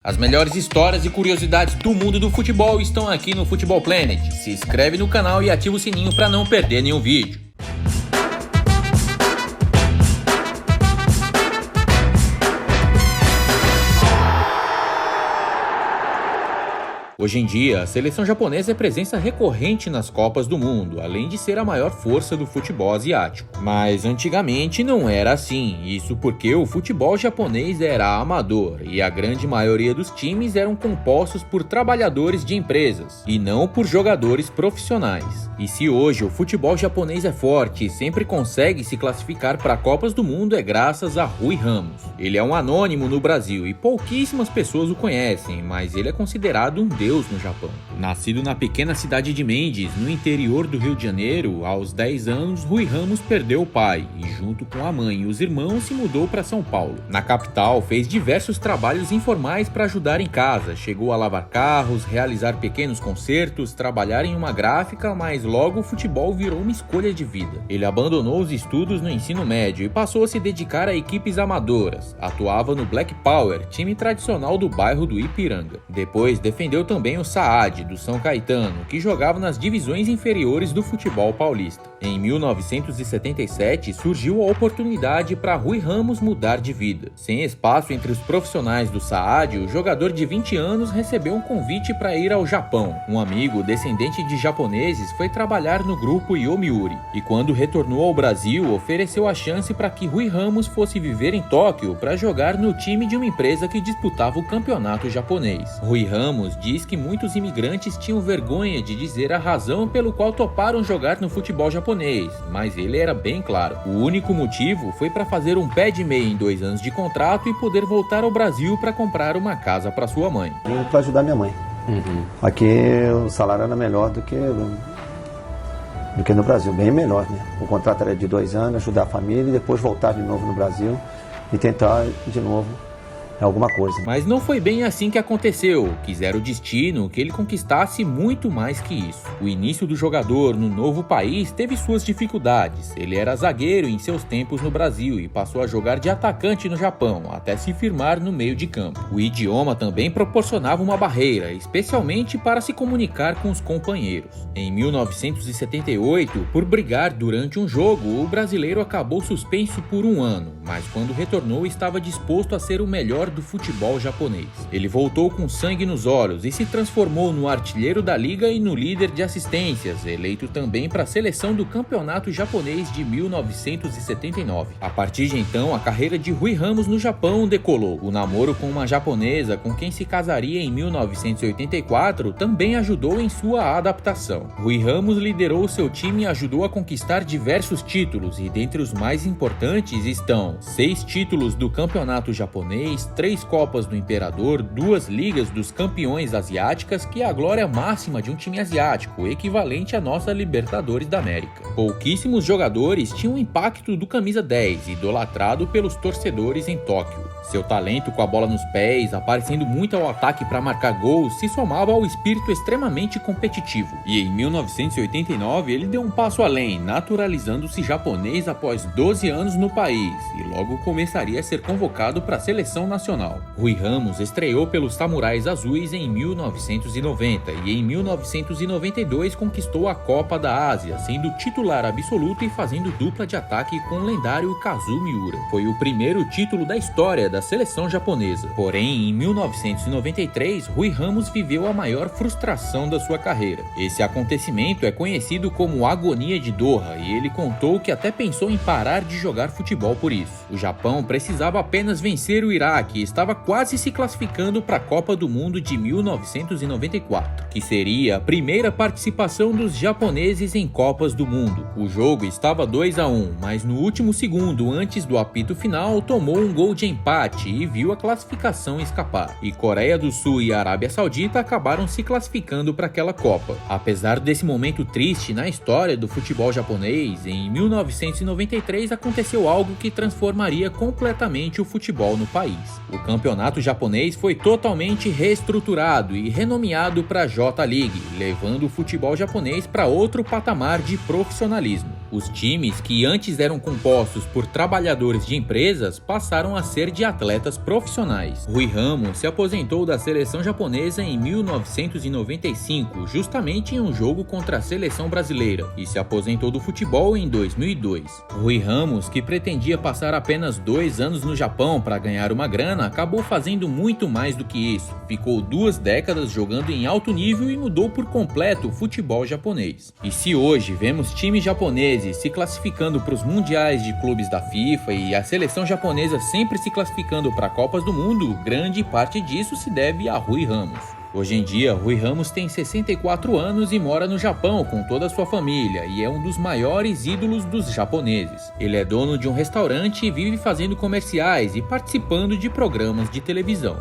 As melhores histórias e curiosidades do mundo do futebol estão aqui no Futebol Planet. Se inscreve no canal e ativa o sininho para não perder nenhum vídeo. Hoje em dia, a seleção japonesa é presença recorrente nas Copas do Mundo, além de ser a maior força do futebol asiático. Mas antigamente não era assim, isso porque o futebol japonês era amador e a grande maioria dos times eram compostos por trabalhadores de empresas e não por jogadores profissionais. E se hoje o futebol japonês é forte e sempre consegue se classificar para Copas do Mundo é graças a Rui Ramos. Ele é um anônimo no Brasil e pouquíssimas pessoas o conhecem, mas ele é considerado um deus no Japão. Nascido na pequena cidade de Mendes, no interior do Rio de Janeiro, aos 10 anos, Rui Ramos perdeu o pai e, junto com a mãe e os irmãos, se mudou para São Paulo. Na capital, fez diversos trabalhos informais para ajudar em casa. Chegou a lavar carros, realizar pequenos concertos, trabalhar em uma gráfica, mas logo o futebol virou uma escolha de vida. Ele abandonou os estudos no ensino médio e passou a se dedicar a equipes amadoras. Atuava no Black Power, time tradicional do bairro do Ipiranga. Depois defendeu também o Saad, do São Caetano, que jogava nas divisões inferiores do futebol paulista. Em 1977, surgiu a oportunidade para Rui Ramos mudar de vida. Sem espaço entre os profissionais do Saad, o jogador de 20 anos recebeu um convite para ir ao Japão. Um amigo, descendente de japoneses, foi trabalhar no grupo Yomiuri, e quando retornou ao Brasil, ofereceu a chance para que Rui Ramos fosse viver em Tóquio para jogar no time de uma empresa que disputava o campeonato japonês. Rui Ramos diz que muitos imigrantes tinham vergonha de dizer a razão pelo qual toparam jogar no futebol japonês, mas ele era bem claro. O único motivo foi para fazer um pé de meia em 2 anos de contrato e poder voltar ao Brasil para comprar uma casa para sua mãe. Para ajudar minha mãe. Aqui o salário era melhor do que no Brasil, bem melhor, né? O contrato era de 2 anos, ajudar a família e depois voltar de novo no Brasil e tentar de novo alguma coisa. Mas não foi bem assim que aconteceu. Quisera o destino que ele conquistasse muito mais que isso. O início do jogador no novo país teve suas dificuldades. Ele era zagueiro em seus tempos no Brasil e passou a jogar de atacante no Japão, até se firmar no meio de campo. O idioma também proporcionava uma barreira, especialmente para se comunicar com os companheiros. Em 1978, por brigar durante um jogo, o brasileiro acabou suspenso por 1 ano, mas quando retornou estava disposto a ser o melhor do futebol japonês. Ele voltou com sangue nos olhos e se transformou no artilheiro da liga e no líder de assistências, eleito também para a seleção do campeonato japonês de 1979. A partir de então, a carreira de Rui Ramos no Japão decolou. O namoro com uma japonesa com quem se casaria em 1984 também ajudou em sua adaptação. Rui Ramos liderou seu time e ajudou a conquistar diversos títulos, e dentre os mais importantes estão 6 títulos do campeonato japonês, 3 Copas do Imperador, 2 Ligas dos Campeões Asiáticas, que é a glória máxima de um time asiático, equivalente à nossa Libertadores da América. Pouquíssimos jogadores tinham o impacto do camisa 10, idolatrado pelos torcedores em Tóquio. Seu talento com a bola nos pés, aparecendo muito ao ataque para marcar gols, se somava ao espírito extremamente competitivo. E em 1989 ele deu um passo além, naturalizando-se japonês após 12 anos no país, e logo começaria a ser convocado para a seleção nacional. Rui Ramos estreou pelos Samurais Azuis em 1990 e em 1992 conquistou a Copa da Ásia, sendo titular absoluto e fazendo dupla de ataque com o lendário Kazu Miura. Foi o primeiro título da história da seleção japonesa. Porém, em 1993, Rui Ramos viveu a maior frustração da sua carreira. Esse acontecimento é conhecido como Agonia de Doha e ele contou que até pensou em parar de jogar futebol por isso. O Japão precisava apenas vencer o Iraque e estava quase se classificando para a Copa do Mundo de 1994, que seria a primeira participação dos japoneses em Copas do Mundo. O jogo estava 2-1, mas no último segundo antes do apito final tomou um gol de empate e viu a classificação escapar. E Coreia do Sul e Arábia Saudita acabaram se classificando para aquela Copa. Apesar desse momento triste na história do futebol japonês, em 1993 aconteceu algo que transformaria completamente o futebol no país. O campeonato japonês foi totalmente reestruturado e renomeado para J-League, levando o futebol japonês para outro patamar de profissionalismo. Os times, que antes eram compostos por trabalhadores de empresas, passaram a ser de atletas profissionais. Rui Ramos se aposentou da seleção japonesa em 1995, justamente em um jogo contra a seleção brasileira, e se aposentou do futebol em 2002. Rui Ramos, que pretendia passar apenas 2 anos no Japão para ganhar uma grana, acabou fazendo muito mais do que isso. Ficou 2 décadas jogando em alto nível e mudou por completo o futebol japonês. E se hoje vemos times japoneses se classificando para os mundiais de clubes da FIFA e a seleção japonesa sempre se classificando para Copas do Mundo, grande parte disso se deve a Rui Ramos. Hoje em dia, Rui Ramos tem 64 anos e mora no Japão com toda a sua família e é um dos maiores ídolos dos japoneses. Ele é dono de um restaurante e vive fazendo comerciais e participando de programas de televisão.